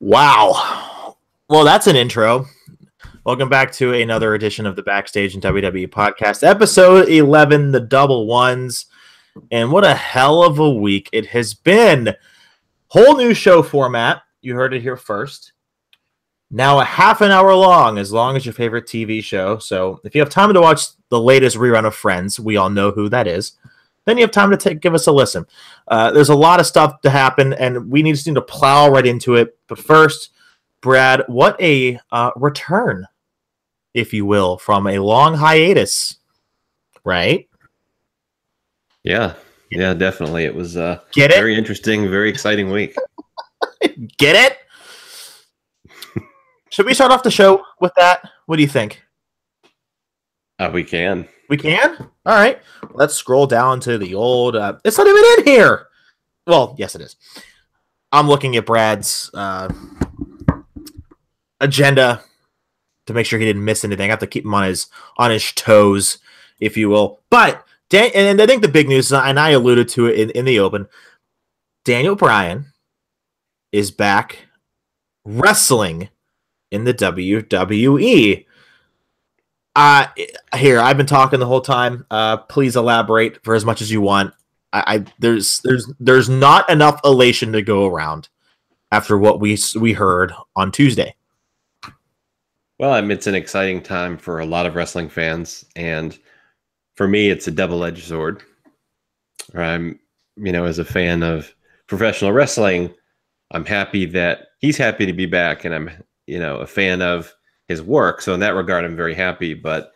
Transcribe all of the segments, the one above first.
Wow. Well, that's an intro. Welcome back to another edition of the Backstage and WWE podcast, episode 11, the double ones. And what a hell of a week it has been. Whole new show format. You heard it here first. Now a half an hour long as your favorite TV show. So if you have time to watch the latest rerun of Friends, we all know who that is, then you have time to give us a listen. There's a lot of stuff to happen, and we just need to plow right into it. But first, Brad, what a return, if you will, from a long hiatus, right? Yeah, definitely. It was very interesting, very exciting week. Get it? Should we start off the show with that? What do you think? We can. We can? All right. Let's scroll down to the old... it's not even in here! Well, yes, it is. I'm looking at Brad's agenda to make sure he didn't miss anything. I have to keep him on his toes, if you will. But, and I think the big news, and I alluded to it in the open, Daniel Bryan is back wrestling in the WWE. Here, I've been talking the whole time. Please elaborate for as much as you want. There's not enough elation to go around after what we heard on Tuesday. Well, it's an exciting time for a lot of wrestling fans, and for me, it's a double-edged sword. I'm, as a fan of professional wrestling, I'm happy that he's happy to be back, and I'm, a fan of his work. So in that regard, I'm very happy. But,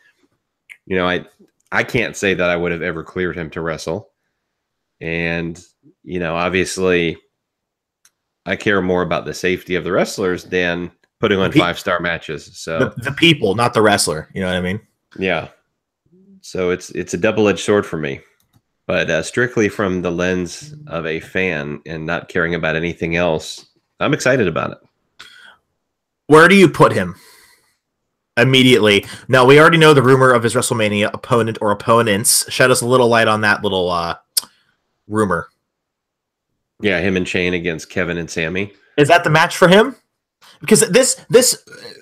I can't say that I would have ever cleared him to wrestle. And, obviously, I care more about the safety of the wrestlers than putting on 5-star matches. So the people, not the wrestler. You know what I mean? Yeah. So it's a double-edged sword for me. But strictly from the lens of a fan and not caring about anything else, I'm excited about it. Where do you put him? Immediately. Now, we already know the rumor of his WrestleMania opponent or opponents. Shed us a little light on that little rumor. Yeah, him and Shane against Kevin and Sammy. Is that the match for him? Because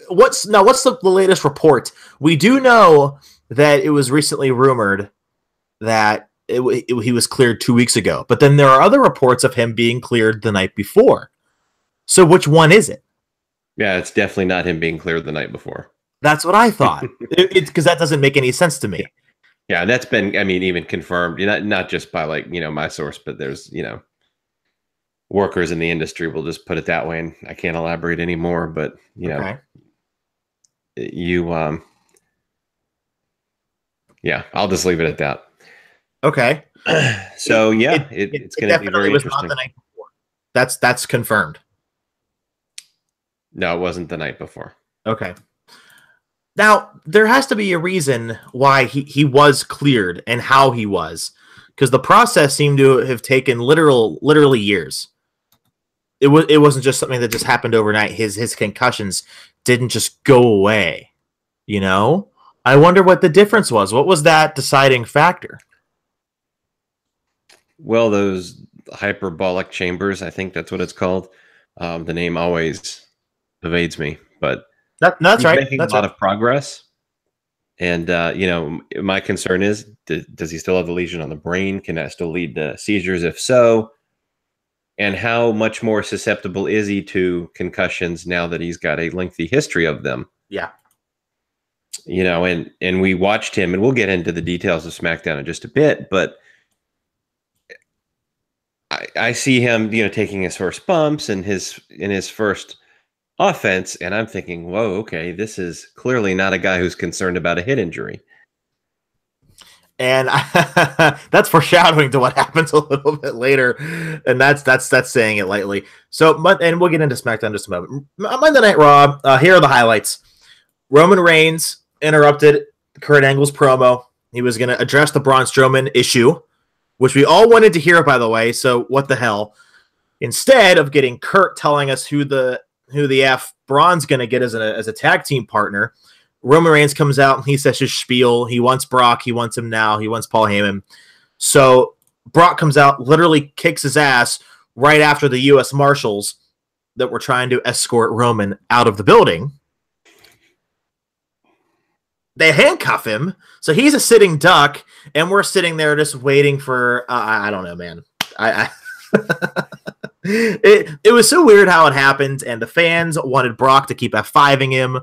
what's the latest report? We do know that it was recently rumored that he was cleared 2 weeks ago. But then there are other reports of him being cleared the night before. So which one is it? Yeah, it's definitely not him being cleared the night before. That's what I thought. It's because that doesn't make any sense to me. Yeah, that's been, even confirmed. Not just by my source, but there's, workers in the industry, will just put it that way, and I can't elaborate anymore. But okay. Yeah, I'll just leave it at that. Okay. So yeah, it's going to be very interesting. Not the night before. That's confirmed. No, it wasn't the night before. Okay. Now, there has to be a reason why he was cleared and how he was, because the process seemed to have taken literally years. It wasn't just something that just happened overnight. His concussions didn't just go away. I wonder what the difference was. What was that deciding factor? Well, those hyperbolic chambers, I think that's what it's called. The name always evades me, but that's right. Making a lot of progress, and my concern is: does he still have the lesion on the brain? Can that still lead to seizures? If so, and how much more susceptible is he to concussions now that he's got a lengthy history of them? Yeah, and we watched him, and we'll get into the details of SmackDown in just a bit, but I see him, taking his first bumps and his first offense, and I'm thinking, whoa, okay, this is clearly not a guy who's concerned about a hip injury. And that's foreshadowing to what happens a little bit later, and that's saying it lightly. So, and we'll get into SmackDown in just a moment. Monday Night Raw. Here are the highlights. Roman Reigns interrupted Kurt Angle's promo. He was going to address the Braun Strowman issue, which we all wanted to hear, by the way. So what the hell? Instead of getting Kurt telling us who the F Braun's going to get as a tag team partner, Roman Reigns comes out and he says his spiel. He wants Brock. He wants him now. He wants Paul Heyman. So Brock comes out, literally kicks his ass right after the U.S. Marshals that were trying to escort Roman out of the building. They handcuff him, so he's a sitting duck, and we're sitting there just waiting for I don't know, man. It was so weird how it happened, and the fans wanted Brock to keep F5ing him.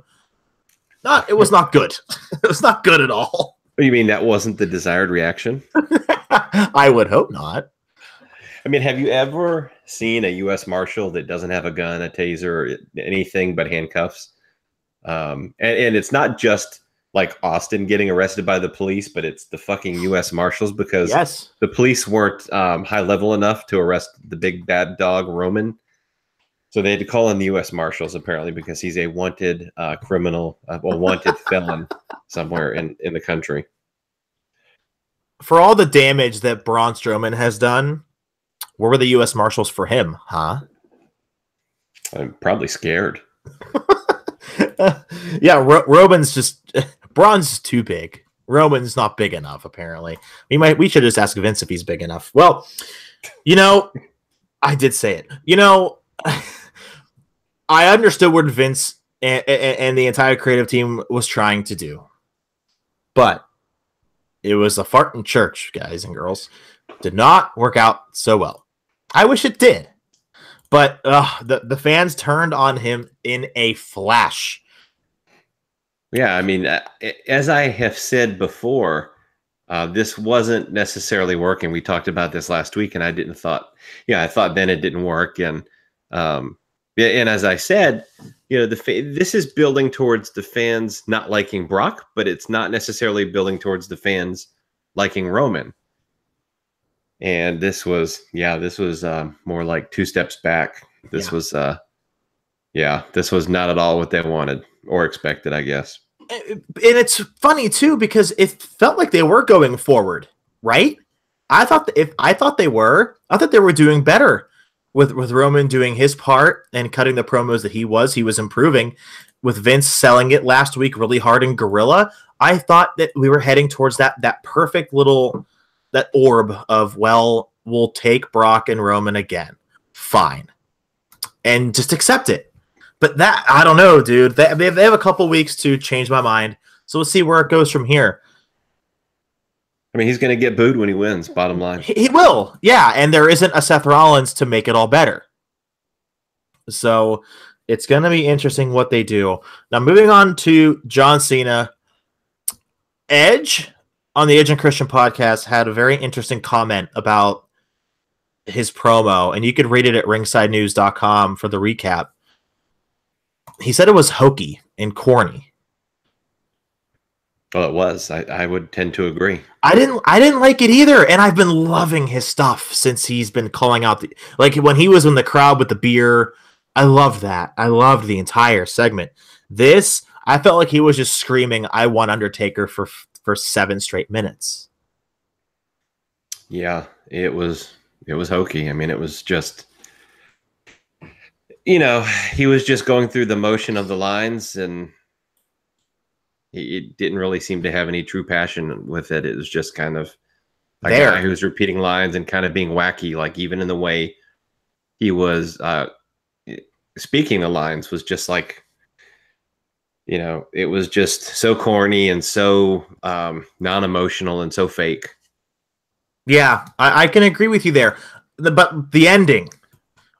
It was not good. It was not good at all. What do you mean that wasn't the desired reaction? I would hope not. I mean, have you ever seen a U.S. Marshal that doesn't have a gun, a taser, anything but handcuffs? And it's not just like Austin getting arrested by the police, but it's the fucking U.S. Marshals, because the police weren't high level enough to arrest the big bad dog Roman. So they had to call in the U.S. Marshals, apparently, because he's a wanted criminal, a wanted felon somewhere in the country. For all the damage that Braun Strowman has done, where were the U.S. Marshals for him, huh? I'm probably scared. Yeah, Roman's just... Braun's too big. Roman's not big enough, apparently. We should just ask Vince if he's big enough. Well, I did say it. I understood what Vince and the entire creative team was trying to do. But it was a fart in church, guys and girls. Did not work out so well. I wish it did. But the fans turned on him in a flash. Yeah, I mean, as I have said before, this wasn't necessarily working. We talked about this last week, and I thought then it didn't work. And as I said, this is building towards the fans not liking Brock, but it's not necessarily building towards the fans liking Roman. And this was more like two steps back. This was not at all what they wanted or expected, I guess. And it's funny too, because it felt like they were going forward, right? I thought they were doing better with Roman doing his part and cutting the promos that he was improving, with Vince selling it last week really hard in Gorilla. I thought that we were heading towards that perfect little orb of, well, we'll take Brock and Roman again. Fine. And just accept it. But that, I don't know, dude. They have a couple weeks to change my mind. So we'll see where it goes from here. I mean, he's going to get booed when he wins, bottom line. He will, yeah. And there isn't a Seth Rollins to make it all better. So it's going to be interesting what they do. Now, moving on to John Cena. Edge, on the Edge and Christian podcast, had a very interesting comment about his promo. And you could read it at ringsidenews.com for the recap. He said it was hokey and corny. Well, it was. I would tend to agree. I didn't like it either, and I've been loving his stuff since he's been calling out like when he was in the crowd with the beer. I loved that. I loved the entire segment. This, I felt like he was just screaming, "I want Undertaker" for 7 straight minutes. Yeah, it was hokey. I mean, it was just, he was just going through the motion of the lines, and it didn't really seem to have any true passion with it. It was just kind of a guy who was repeating lines and kind of being wacky, like even in the way he was speaking the lines was just like, it was just so corny and so non-emotional and so fake. Yeah, I can agree with you there. But the ending,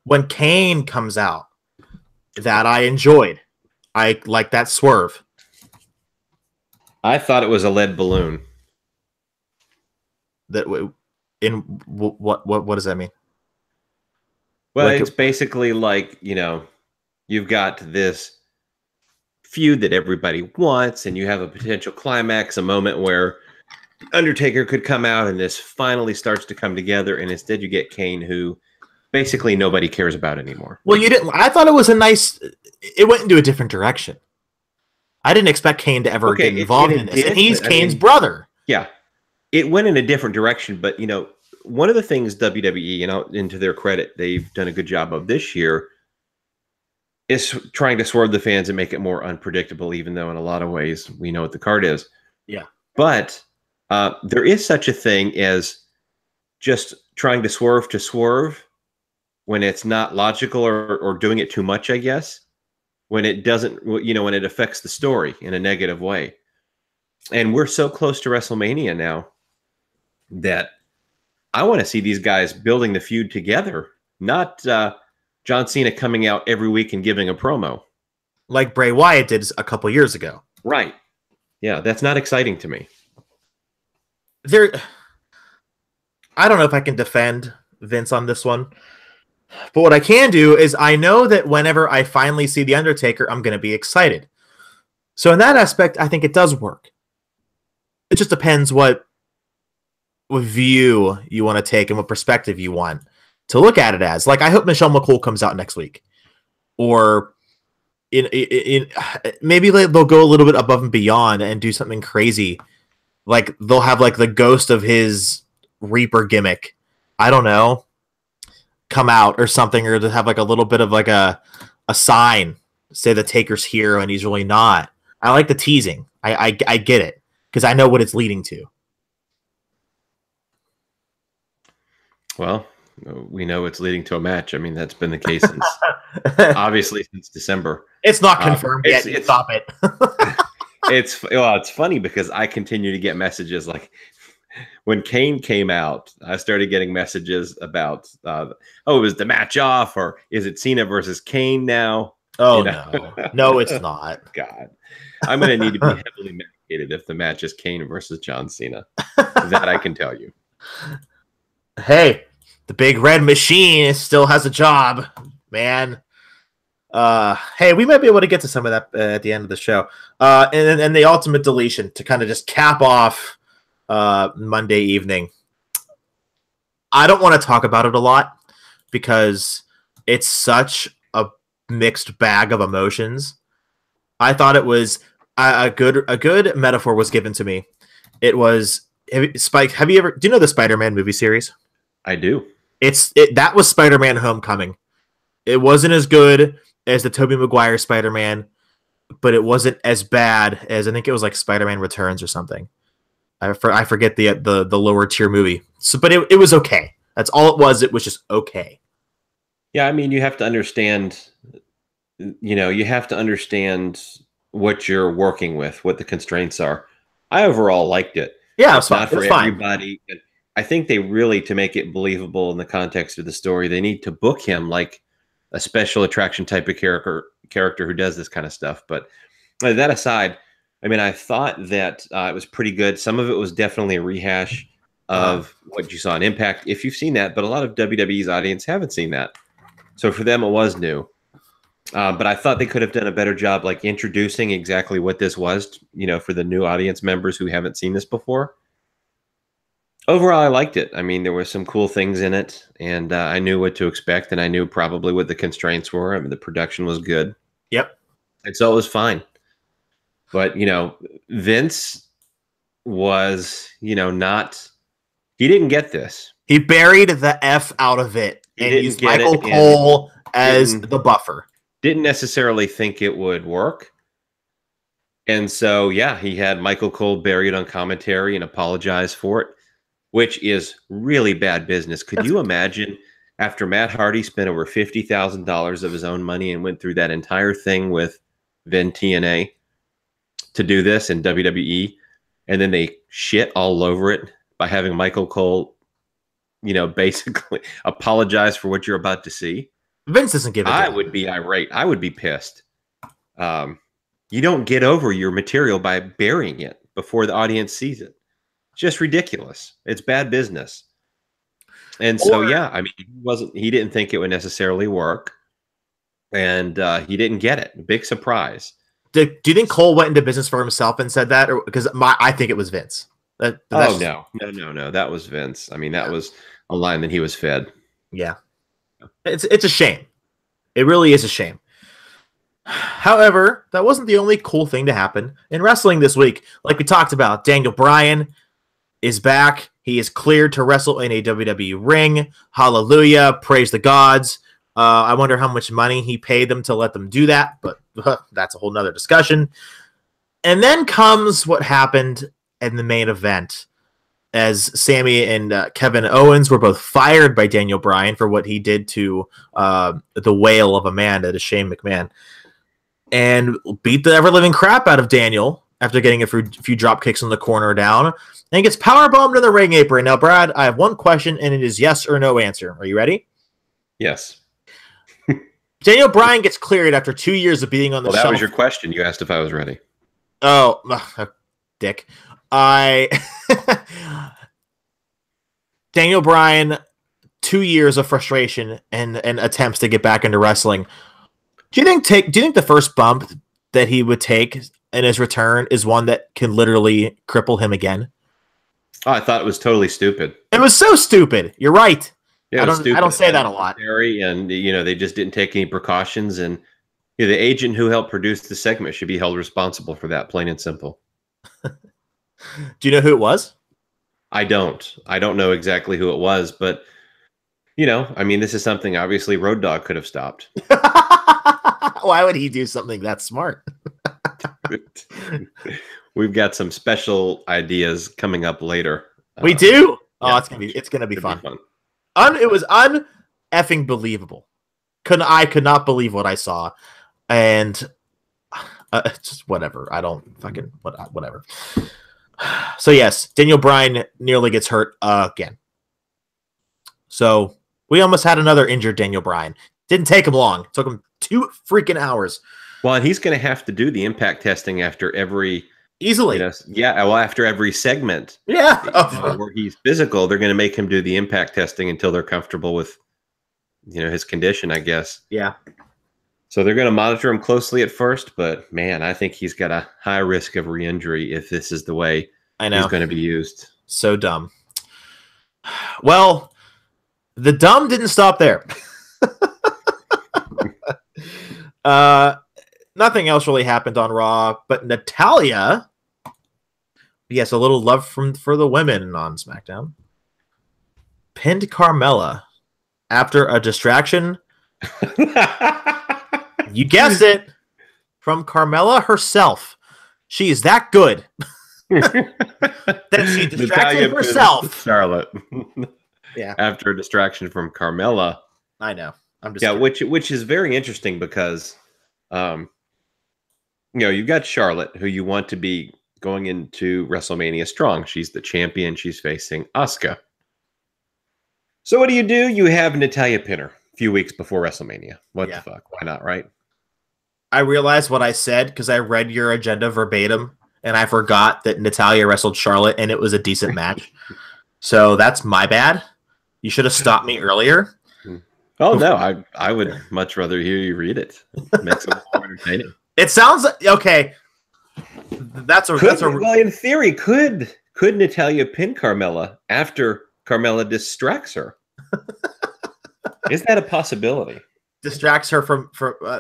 when Kane comes out, that I enjoyed. I like that swerve. I thought it was a lead balloon. What does that mean? Well, like, it's basically like, you've got this feud that everybody wants, and you have a potential climax, a moment where Undertaker could come out and this finally starts to come together, and instead you get Kane, who basically nobody cares about anymore. Well, I thought it was it went into a different direction. I didn't expect Kane to ever get involved in this. And he's Kane's brother. Yeah. It went in a different direction, but one of the things WWE, into their credit, they've done a good job of this year is trying to swerve the fans and make it more unpredictable, even though in a lot of ways we know what the card is. Yeah. But there is such a thing as just trying to swerve, when it's not logical or doing it too much, I guess, when it doesn't, when it affects the story in a negative way. And we're so close to WrestleMania now that I want to see these guys building the feud together, not John Cena coming out every week and giving a promo. Like Bray Wyatt did a couple years ago. Right. Yeah, that's not exciting to me. I don't know if I can defend Vince on this one. But what I can do is I know that whenever I finally see The Undertaker, I'm going to be excited. So in that aspect, I think it does work. It just depends what view you want to take and what perspective you want to look at it as. Like, I hope Michelle McCool comes out next week. Or maybe they'll go a little bit above and beyond and do something crazy. Like, they'll have like the ghost of his Reaper gimmick. I don't know. Come out or something, or to have like a little bit of like a sign say the Taker's here and he's really not. I like the teasing. I get it because I know what it's leading to. Well, we know it's leading to a match. I mean, that's been the case since obviously since December. It's not confirmed yet. Stop it. It's funny because I continue to get messages like, when Kane came out, I started getting messages about, it was the match off, or is it Cena versus Kane now? Oh, no. No, it's not. God. I'm going to need to be heavily medicated if the match is Kane versus John Cena. That I can tell you. Hey, the big red machine still has a job, man. Hey, we might be able to get to some of that at the end of the show. And the ultimate deletion to kind of just cap off Monday evening. I don't want to talk about it a lot because it's such a mixed bag of emotions. I thought it was a good metaphor was given to me. It was Spike. Do you know the Spider-Man movie series? I do. That was Spider-Man Homecoming. It wasn't as good as the Tobey Maguire Spider-Man, but it wasn't as bad as, I think it was like Spider-Man Returns or something. I forget the lower tier movie. So, but it was okay. That's all it was. It was just okay. Yeah, I mean, you have to understand. You have to understand what you're working with, what the constraints are. I overall liked it. Yeah, it's not for everybody. I think they really, to make it believable in the context of the story, they need to book him like a special attraction type of character who does this kind of stuff. But that aside, I mean, I thought that it was pretty good. Some of it was definitely a rehash of what you saw in Impact, if you've seen that. But a lot of WWE's audience haven't seen that. So for them, it was new. But I thought they could have done a better job, like introducing exactly what this was, for the new audience members who haven't seen this before. Overall, I liked it. I mean, there were some cool things in it, and I knew what to expect, and I knew probably what the constraints were. I mean, the production was good. Yep. And so it was fine. But, Vince was, not, he didn't get this. He buried the F out of it and used Michael Cole as the buffer. Didn't necessarily think it would work. And so, yeah, he had Michael Cole buried on commentary and apologized for it, which is really bad business. Could you imagine after Matt Hardy spent over $50,000 of his own money and went through that entire thing with Vin TNA to do this in WWE, and then they shit all over it by having Michael Cole, basically apologize for what you're about to see? Vince doesn't give a damn. I would be irate. I would be pissed. You don't get over your material by burying it before the audience sees it. It's just ridiculous. It's bad business. And so, yeah, I mean, he didn't think it would necessarily work, and he didn't get it. Big surprise. Do you think Cole went into business for himself and said that, or because I think it was Vince? No. That was Vince. I mean, that was a line that he was fed. Yeah, it's a shame. It really is a shame. However, that wasn't the only cool thing to happen in wrestling this week. Like we talked about, Daniel Bryan is back. He is cleared to wrestle in a WWE ring. Hallelujah. Praise the gods. I wonder how much money he paid them to let them do that, but that's a whole nother discussion. And then comes what happened in the main event. as Sammy and Kevin Owens were both fired by Daniel Bryan for what he did to the whale of a man, that is Shane McMahon, and beat the ever-living crap out of Daniel after getting a few drop kicks on the corner down, and gets powerbombed in the ring apron. Now, Brad, I have one question, and it is yes or no answer. Are you ready? Yes. Daniel Bryan gets cleared after 2 years of being on the shelf. That was your question. You asked if I was ready. Oh, dick. Daniel Bryan, 2 years of frustration and attempts to get back into wrestling. Do you think the first bump that he would take in his return is one that can literally cripple him again? Oh, I thought it was totally stupid. It was so stupid. You're right. Yeah, I don't say that a lot. And they just didn't take any precautions. And the agent who helped produce the segment should be held responsible for that, plain and simple. Do you know who it was? I don't know exactly who it was, but this is something obviously Road Dogg could have stopped. Why would he do something that smart? We've got some special ideas coming up later. We do. Oh, yeah, it's gonna be fun. It was un-effing believable. I could not believe what I saw, and just whatever. I don't fucking whatever. So yes, Daniel Bryan nearly gets hurt again. So we almost had another injured Daniel Bryan. Didn't take him long. It took him 2 freaking hours. Well, and he's going to have to do the impact testing after every after every segment. Yeah, where he's physical, they're going to make him do the impact testing until they're comfortable with his condition, I guess. Yeah. So they're going to monitor him closely at first, but man, I think he's got a high risk of re-injury if this is the way he's going to be used. So dumb. Well, the dumb didn't stop there. Nothing else really happened on Raw, but Natalya, yes, a little love for the women on SmackDown, pinned Carmella after a distraction. You guessed it, from Carmella herself. She is that good that she distracted herself. Charlotte. Yeah. After a distraction from Carmella. I know. I'm just which is very interesting because you've got Charlotte, who you want to be going into WrestleMania strong. She's the champion. She's facing Asuka. So what do? You have Natalya pin her a few weeks before WrestleMania. What the fuck? Why not, right? I realized what I said because I read your agenda verbatim, and I forgot that Natalya wrestled Charlotte, and it was a decent match. So that's my bad. You should have stopped me earlier. Oh, no. I would much rather hear you read it. It makes it more entertaining. It sounds okay. Well, in theory, could Natalya pin Carmella after Carmella distracts her? Is that a possibility? Distracts her from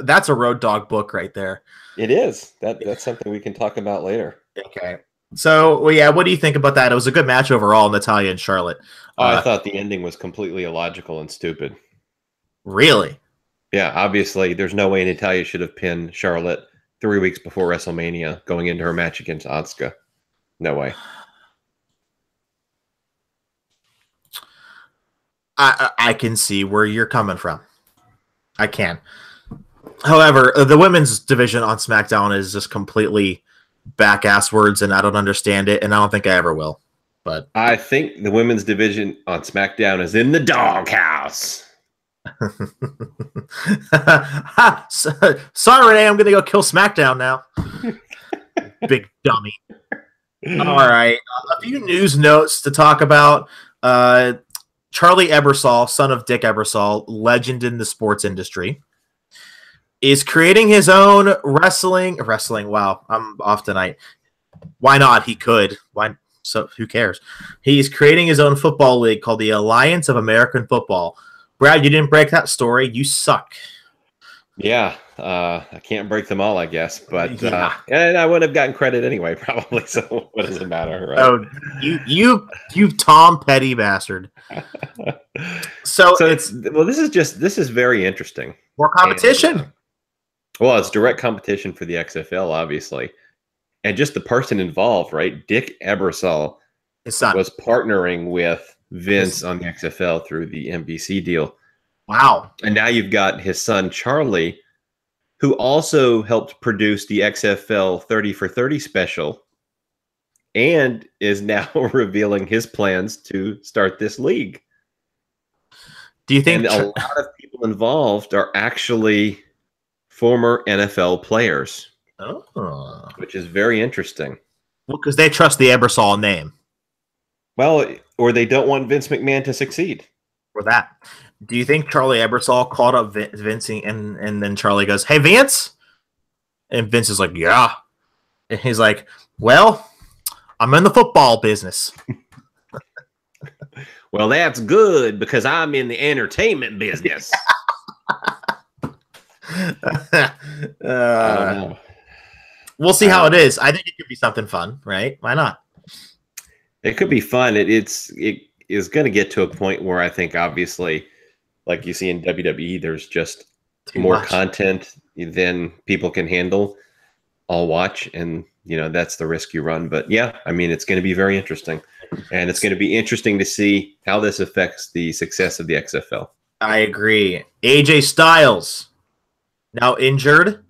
that's a Road Dogg book right there. It is. That's something we can talk about later. Okay. So, what do you think about that? It was a good match overall, Natalya and Charlotte. I thought the ending was completely illogical and stupid. Really? Yeah, obviously, there's no way Natalya should have pinned Charlotte 3 weeks before WrestleMania going into her match against Asuka. No way. I can see where you're coming from. I can. However, the women's division on SmackDown is just completely back-ass words, and I don't understand it, and I don't think I ever will. But I think the women's division on SmackDown is in the doghouse. Sorry, Renee, I'm going to go kill SmackDown now. Big dummy. All right. A few news notes to talk about. Charlie Ebersol, son of Dick Ebersol, legend in the sports industry, is creating his own wrestling. Wow, I'm off tonight. Why not? He could. Why? So who cares? He's creating his own football league called the Alliance of American Football. Brad, you didn't break that story. You suck. Yeah, I can't break them all, I guess. But and I would have gotten credit anyway, probably. So what does it matter, right? Oh, you Tom Petty bastard. So this is very interesting. More competition. And, well, it's direct competition for the XFL, obviously, and just the person involved, right? Dick Ebersol His son was partnering with Vince on the XFL through the NBC deal. Wow. And now you've got his son, Charlie, who also helped produce the XFL 30 for 30 special and is now revealing his plans to start this league. Do you think and a lot of people involved are actually former NFL players, which is very interesting. Well, because they trust the Ebersol name. Well, or they don't want Vince McMahon to succeed. For that. Do you think Charlie Ebersol called up Vince and then Charlie goes, "Hey, Vince?" And Vince is like, "Yeah." And he's like, "Well, I'm in the football business." Well, that's good because I'm in the entertainment business. I don't know. We'll see how it is. I think it could be something fun, right? Why not? It could be fun. It is going to get to a point where I think, obviously, like you see in WWE, there's just more content than people can handle. I'll watch, and that's the risk you run. But yeah, I mean, it's going to be very interesting, and it's going to be interesting to see how this affects the success of the XFL. I agree. AJ Styles now injured.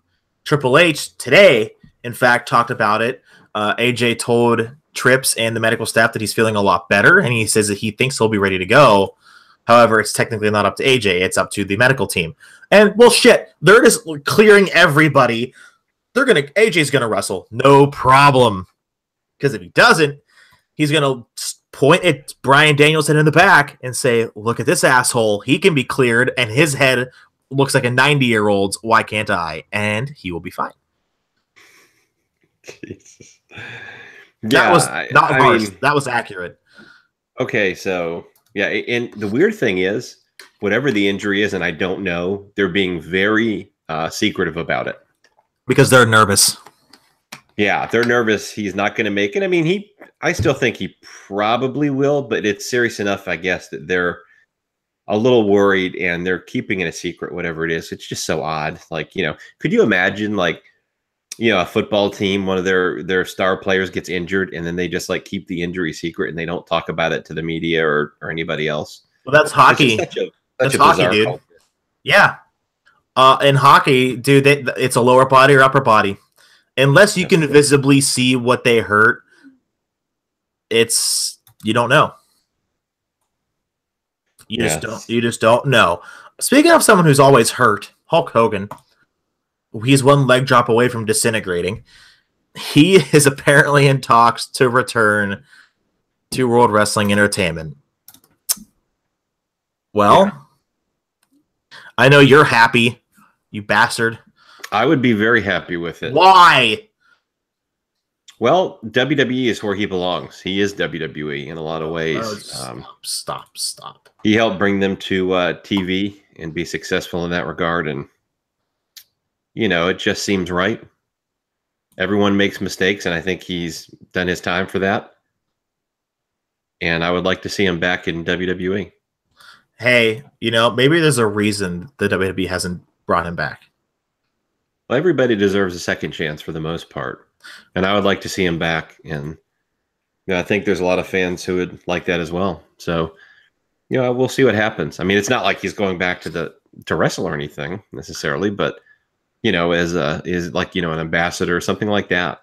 Triple H today, in fact, talked about it. AJ told Trips and the medical staff that he's feeling a lot better, and he says that he thinks he'll be ready to go. However, it's technically not up to AJ. It's up to the medical team. And, well, shit, they're just clearing everybody. AJ's going to wrestle. No problem. Because if he doesn't, he's going to point at Bryan Danielson in the back and say, "Look at this asshole. He can be cleared, and his head looks like a 90-year-old's. Why can't I?" And he will be fine. Jesus. That was not harsh. That was accurate. Okay, so, yeah, and the weird thing is, whatever the injury is, and I don't know, they're being very secretive about it. Because they're nervous. Yeah, they're nervous he's not going to make it. I mean, I still think he probably will, but it's serious enough, I guess, that they're a little worried and they're keeping it a secret, whatever it is. It's just so odd. Like, could you imagine, like, a football team, one of their star players gets injured, and then they just like keep the injury secret and they don't talk about it to the media or anybody else? Well, that's hockey. That's hockey, dude. Culture. Yeah. In hockey, dude, it's a lower body or upper body. Unless you can visibly see what they hurt, you don't know. You just don't know. Speaking of someone who's always hurt, Hulk Hogan. He's one leg drop away from disintegrating. He is apparently in talks to return to World Wrestling Entertainment. Well, yeah. I know you're happy, you bastard. I would be very happy with it. Why? Well, WWE is where he belongs. He is WWE in a lot of ways. Stop. He helped bring them to TV and be successful in that regard, and it just seems right. Everyone makes mistakes, and I think he's done his time for that. And I would like to see him back in WWE. Hey, maybe there's a reason the WWE hasn't brought him back. Well, everybody deserves a second chance for the most part. And I would like to see him back. And I think there's a lot of fans who would like that as well. So, we'll see what happens. I mean, it's not like he's going back to wrestle or anything necessarily, but as an ambassador or something like that.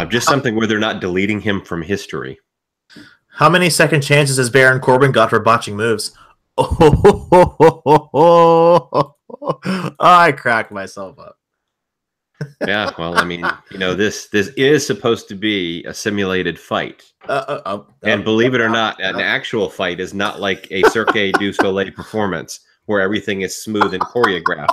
Just something where they're not deleting him from history. How many second chances has Baron Corbin got for botching moves? I cracked myself up. Yeah, well, I mean, this is supposed to be a simulated fight. And believe it or not, an actual fight is not like a Cirque du Soleil performance where everything is smooth and choreographed.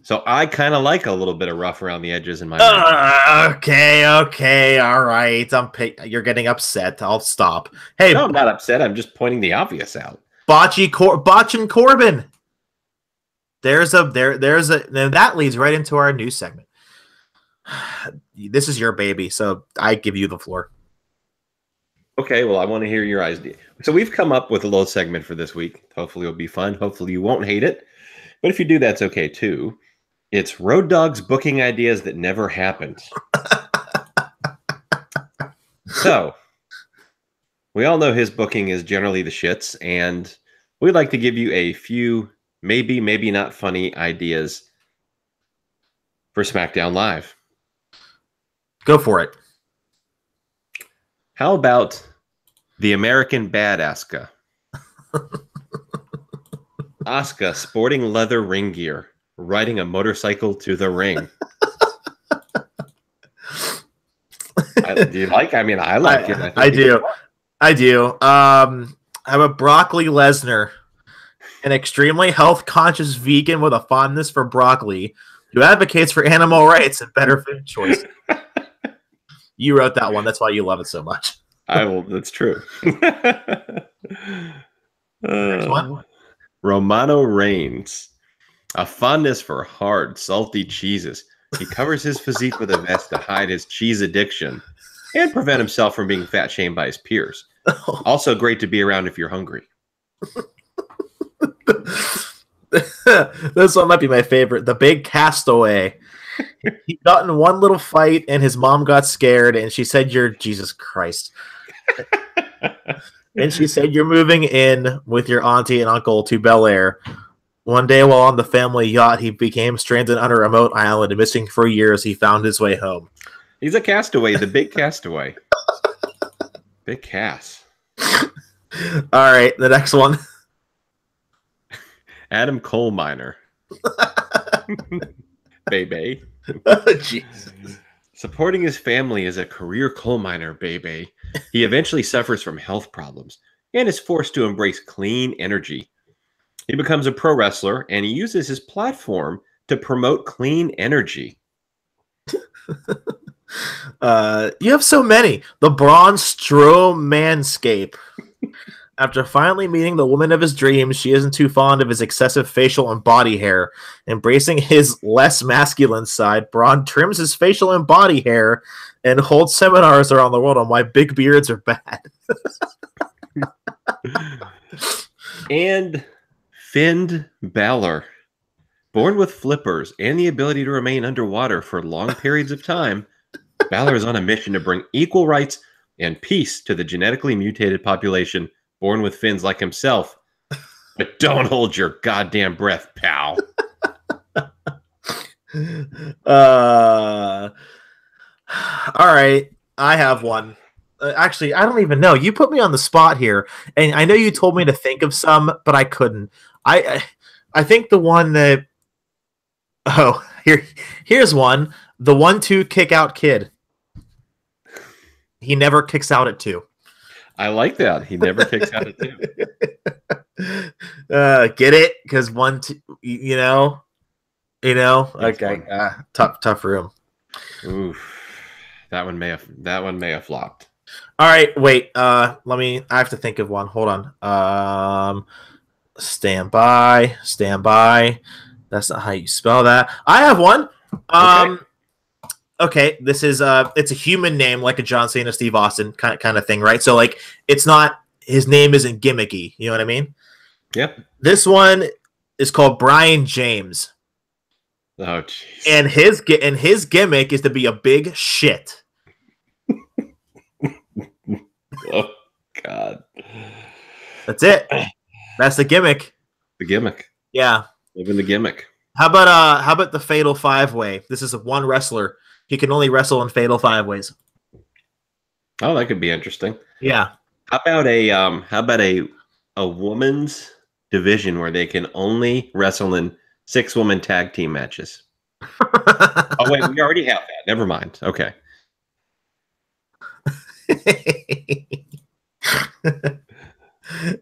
So I kind of like a little bit of rough around the edges in my mind. Okay, all right. You're getting upset. I'll stop. Hey, no, I'm not upset. I'm just pointing the obvious out. Botching Corbin. That leads right into our news segment. This is your baby, so I give you the floor. Okay, well, I want to hear your idea. So we've come up with a little segment for this week. Hopefully it'll be fun. Hopefully you won't hate it. But if you do, that's okay too. It's Road Dogg's booking ideas that never happened. So We all know his booking is generally the shits, and we'd like to give you a few maybe, maybe not funny ideas for SmackDown Live. Go for it. How about the American Bad Asuka? Asuka sporting leather ring gear, riding a motorcycle to the ring. Do you like? I mean, I like it. I do. I do. How about Broccoli Lesnar, an extremely health-conscious vegan with a fondness for broccoli, who advocates for animal rights and better food choice. You wrote that one. That's why you love it so much. I will. That's true. Next one. Romano Reigns, a fondness for hard, salty cheeses. He covers his physique with a vest to hide his cheese addiction and prevent himself from being fat shamed by his peers. Also great to be around if you're hungry. This one might be my favorite. The Big Castaway. He got in one little fight and his mom got scared and she said, "You're Jesus Christ." And she said, "You're moving in with your auntie and uncle to Bel Air." One day while on the family yacht, he became stranded on a remote island and missing for years. He found his way home. He's a castaway, the big castaway. Big Cass. All right, the next one. Adam Coal Miner. Baby. Oh, Jesus. Supporting his family as a career coal miner, baby. He eventually suffers from health problems and is forced to embrace clean energy. He becomes a pro wrestler and he uses his platform to promote clean energy. You have so many. The Braun Strowmanscape. After finally meeting the woman of his dreams, she isn't too fond of his excessive facial and body hair. Embracing his less masculine side, Braun trims his facial and body hair and holds seminars around the world on why big beards are bad. And Finn Balor. Born with flippers and the ability to remain underwater for long periods of time, Balor is on a mission to bring equal rights and peace to the genetically mutated population born with fins like himself. But don't hold your goddamn breath, pal. All right, I have one. Actually, I don't even know. You put me on the spot here, and I know you told me to think of some, but I couldn't. I think the one that here's one. The 1-2 kick out kid. He never kicks out at 2. I like that. He never kicks out at 2. Get it? Because 1-2, you know. Okay, tough room. Oof. That one may have flopped. All right, wait. I have to think of one. Hold on. Stand by. That's not how you spell that. I have one. Okay, this is it's a human name like a John Cena, Steve Austin kind of thing, right? So like it's not, his name isn't gimmicky, you know what I mean? Yep. This one is called Brian James. Oh jeez. And his gimmick is to be a big shit. Oh god. That's it. That's the gimmick. The gimmick. Yeah. Living the gimmick. How about the Fatal 5-Way? This is one wrestler. He can only wrestle in Fatal 5-Ways. Oh, that could be interesting. Yeah. How about a woman's division where they can only wrestle in 6-woman tag team matches? Oh wait, we already have that. Never mind. Okay.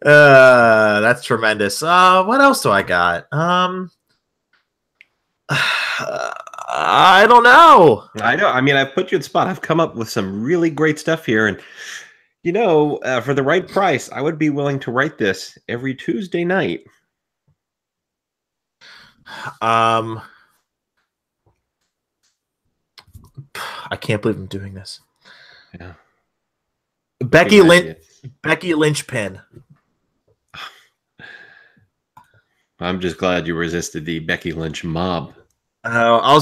That's tremendous. What else do I got? I don't know. I know. I mean, I've put you in spot. I've come up with some really great stuff here, and for the right price, I would be willing to write this every Tuesday night. I can't believe I'm doing this. Yeah. Becky Lynch pin. I'm just glad you resisted the Becky Lynch mob. I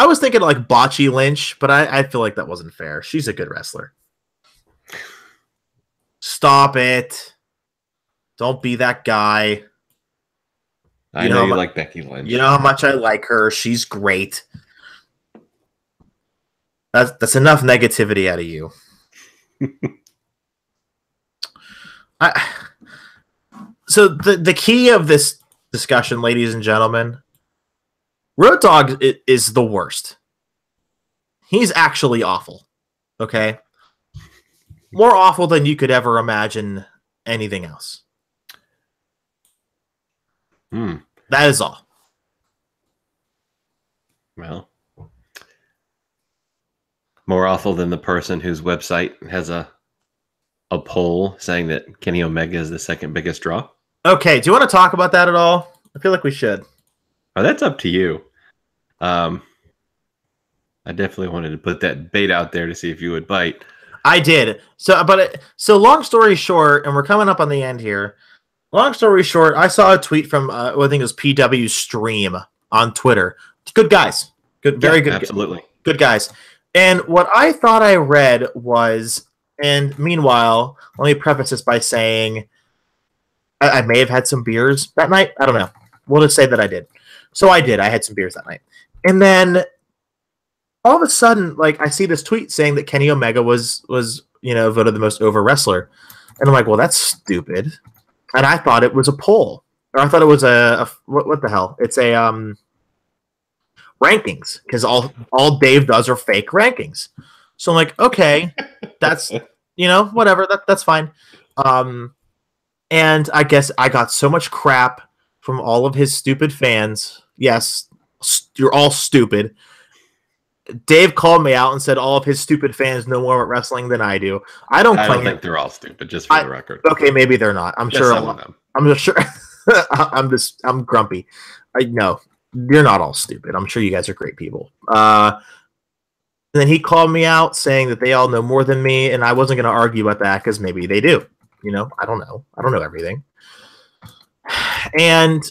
was thinking like Bocce Lynch, but I feel like that wasn't fair. She's a good wrestler. Stop it. Don't be that guy. I know you like Becky Lynch. You know how much I like her. She's great. That's enough negativity out of you. So the key of this discussion, ladies and gentlemen, Road Dogg is the worst. He's actually awful. Okay? More awful than you could ever imagine anything else. That is all. Well, more awful than the person whose website has a poll saying that Kenny Omega is the second biggest draw. Okay, do you want to talk about that at all? I feel like we should. Oh, that's up to you. I definitely wanted to put that bait out there to see if you would bite. I did. So long story short, and we're coming up on the end here. Long story short, I saw a tweet from I think it was PW Stream on Twitter. Good guys. Good, very good. Absolutely. Good guys. And what I thought I read was, and meanwhile, let me preface this by saying I may have had some beers that night. I don't know. We'll just say that I did. So I did. I had some beers that night. And then all of a sudden, like, I see this tweet saying that Kenny Omega was voted the most over wrestler. And I'm like, well, that's stupid. And I thought it was a poll. Or I thought it was what the hell? It's a rankings, because all Dave does are fake rankings. So I'm like, okay, that's whatever, that's fine. And I guess I got so much crap from all of his stupid fans. Yes, you're all stupid. Dave called me out and said all of his stupid fans know more about wrestling than I do. I don't think they're all stupid, just for the record. Okay, maybe they're not. I'm sure some of them. I'm sure. I'm grumpy. No, you're not all stupid. I'm sure you guys are great people. And then he called me out saying that they all know more than me, and I wasn't going to argue about that because maybe they do. I don't know. I don't know everything. And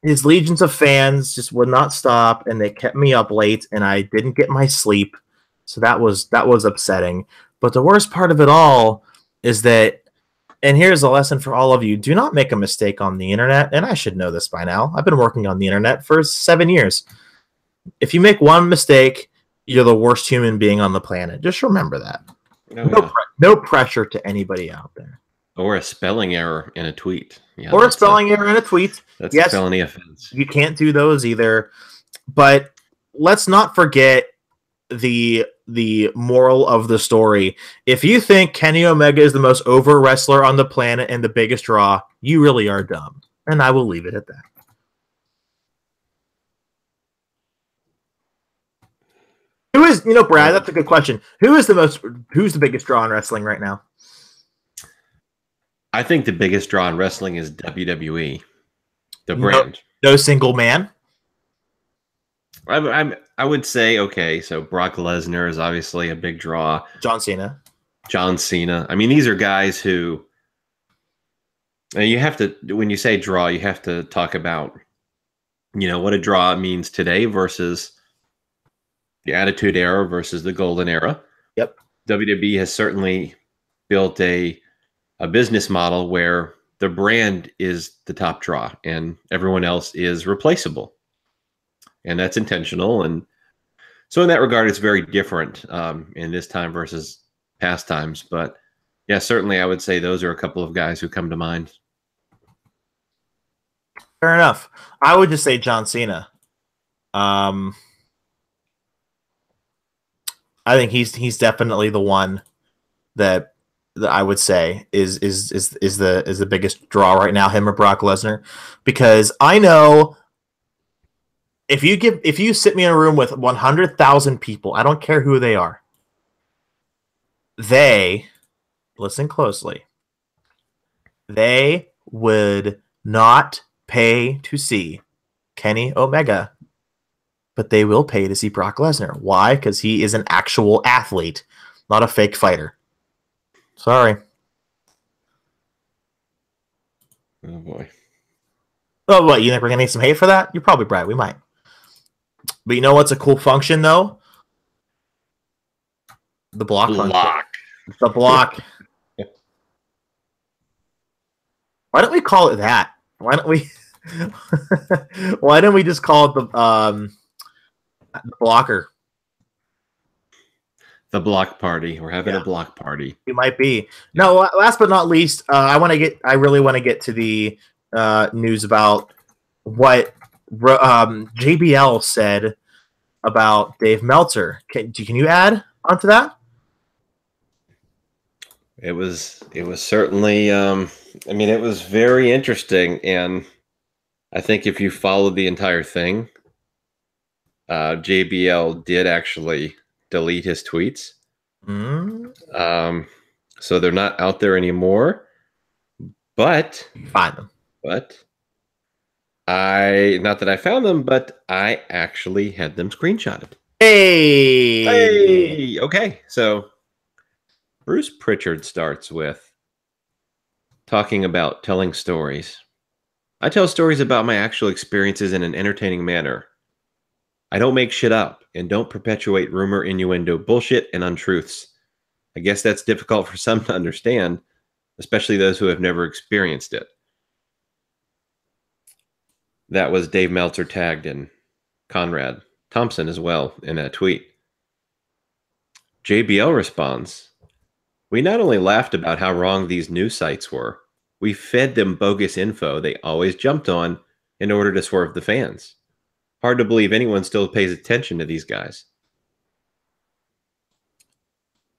his legions of fans just would not stop, and they kept me up late, and I didn't get my sleep. So that was upsetting. But the worst part of it all is that, and here's a lesson for all of you, do not make a mistake on the internet. And I should know this by now. I've been working on the internet for 7 years. If you make one mistake, you're the worst human being on the planet. Just remember that. No pressure to anybody out there. Or a spelling error in a tweet. Yeah, or a spelling error in a tweet. That's a felony offense. You can't do those either. But let's not forget the moral of the story. If you think Kenny Omega is the most over wrestler on the planet and the biggest draw, you really are dumb. And I will leave it at that. Who is, Brad, that's a good question. Who's the biggest draw in wrestling right now? I think the biggest draw in wrestling is WWE, the brand. No single man. I would say, okay, so Brock Lesnar is obviously a big draw. John Cena. I mean, these are guys who, and you have to, when you say draw, you have to talk about, what a draw means today versus the Attitude Era versus the Golden Era. Yep. WWE has certainly built a business model where the brand is the top draw and everyone else is replaceable. And that's intentional. And so in that regard, it's very different in this time versus past times. But yeah, certainly I would say those are a couple of guys who come to mind. Fair enough. I would just say John Cena. I think he's definitely the one that I would say is the biggest draw right now, him or Brock Lesnar, because I know if you sit me in a room with 100,000 people, I don't care who they are, they listen closely. They would not pay to see Kenny Omega, but they will pay to see Brock Lesnar. Why? Because he is an actual athlete, not a fake fighter. Sorry. Oh, boy. Oh, what? You think we're going to need some hate for that? You're probably right. We might. But you know what's a cool function, though? The block function. The block. Why don't we call it that? Why don't we? Why don't we just call it the blocker? The block party. We're having a block party. You might be. No, last but not least, I really want to get to the news about what JBL said about Dave Meltzer. Can you add onto that? It was certainly. It was very interesting, and I think if you followed the entire thing, JBL did actually delete his tweets. So they're not out there anymore. But find them. But not that I found them, but I actually had them screenshotted. Hey. Okay, so Bruce Pritchard starts with talking about telling stories. I tell stories about my actual experiences in an entertaining manner. I don't make shit up and don't perpetuate rumor, innuendo, bullshit, and untruths. I guess that's difficult for some to understand, especially those who have never experienced it. That was Dave Meltzer tagged in Conrad Thompson as well in that tweet. JBL responds, we not only laughed about how wrong these news sites were, we fed them bogus info they always jumped on in order to swerve the fans. Hard to believe anyone still pays attention to these guys.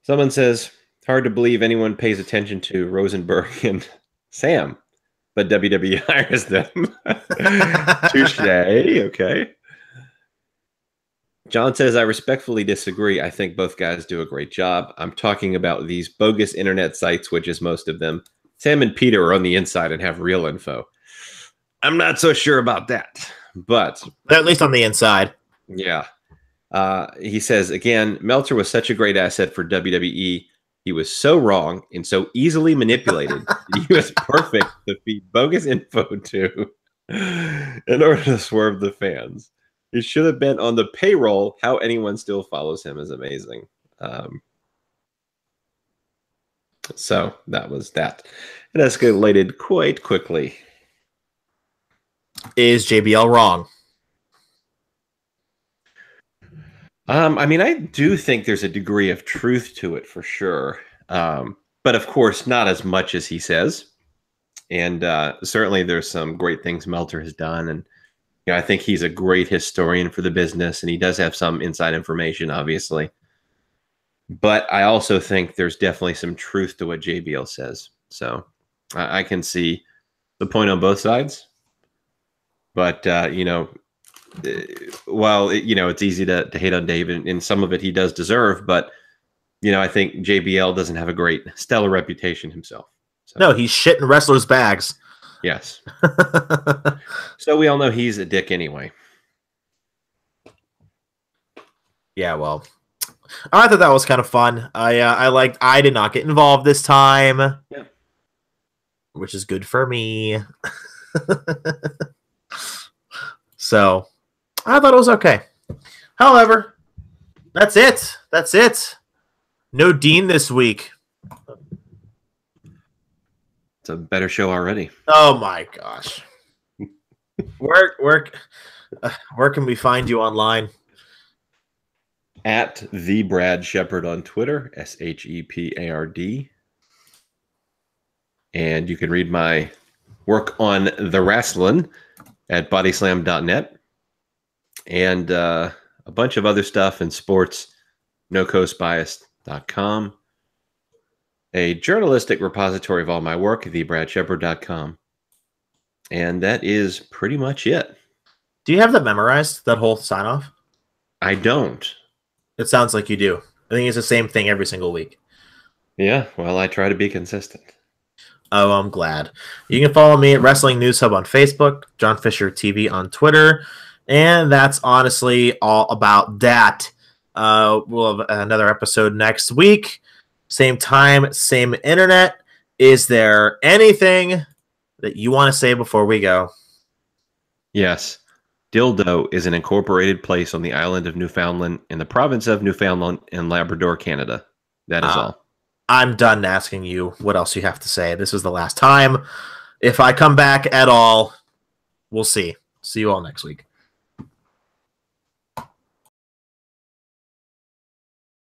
Someone says, hard to believe anyone pays attention to Rosenberg and Sam, but WWE hires them. Touche. Okay. John says, I respectfully disagree. I think both guys do a great job. I'm talking about these bogus internet sites, which is most of them. Sam and Peter are on the inside and have real info. I'm not so sure about that, but at least on the inside. Yeah. He says, again, Meltzer was such a great asset for WWE. He was so wrong and so easily manipulated. He was perfect to feed bogus info to in order to swerve the fans. He should have been on the payroll. How anyone still follows him is amazing. So that was that. It escalated quite quickly. Is JBL wrong? I do think there's a degree of truth to it for sure. But of course, not as much as he says. And certainly there's some great things Meltzer has done. And I think he's a great historian for the business. And he does have some inside information, obviously. But I also think there's definitely some truth to what JBL says. So I can see the point on both sides. But, while it's easy to hate on Dave, and some of it he does deserve, but I think JBL doesn't have a great stellar reputation himself. So. No, he's shit in wrestlers' bags. Yes. So we all know he's a dick anyway. Yeah, well, I thought that was kind of fun. I did not get involved this time, yeah, which is good for me. So I thought it was okay. However, that's it. That's it. No Dean this week. It's a better show already. Oh my gosh. Where can we find you online? At the Brad Shepard on Twitter, SHEPARD. And you can read my work on the wrestling at bodyslam.net. And a bunch of other stuff in sports, nocoastbias.com. A journalistic repository of all my work, thebradshepard.com. And that is pretty much it. Do you have that memorized, that whole sign-off? I don't. It sounds like you do. I think it's the same thing every single week. Yeah, well, I try to be consistent. Oh, I'm glad. You can follow me at Wrestling News Hub on Facebook, John Fisher TV on Twitter, and that's honestly all about that. We'll have another episode next week. Same time, same internet. Is there anything that you want to say before we go? Yes. Dildo is an incorporated place on the island of Newfoundland in the province of Newfoundland in Labrador, Canada. That is all. I'm done asking you what else you have to say. This is the last time. If I come back at all, we'll see. See you all next week.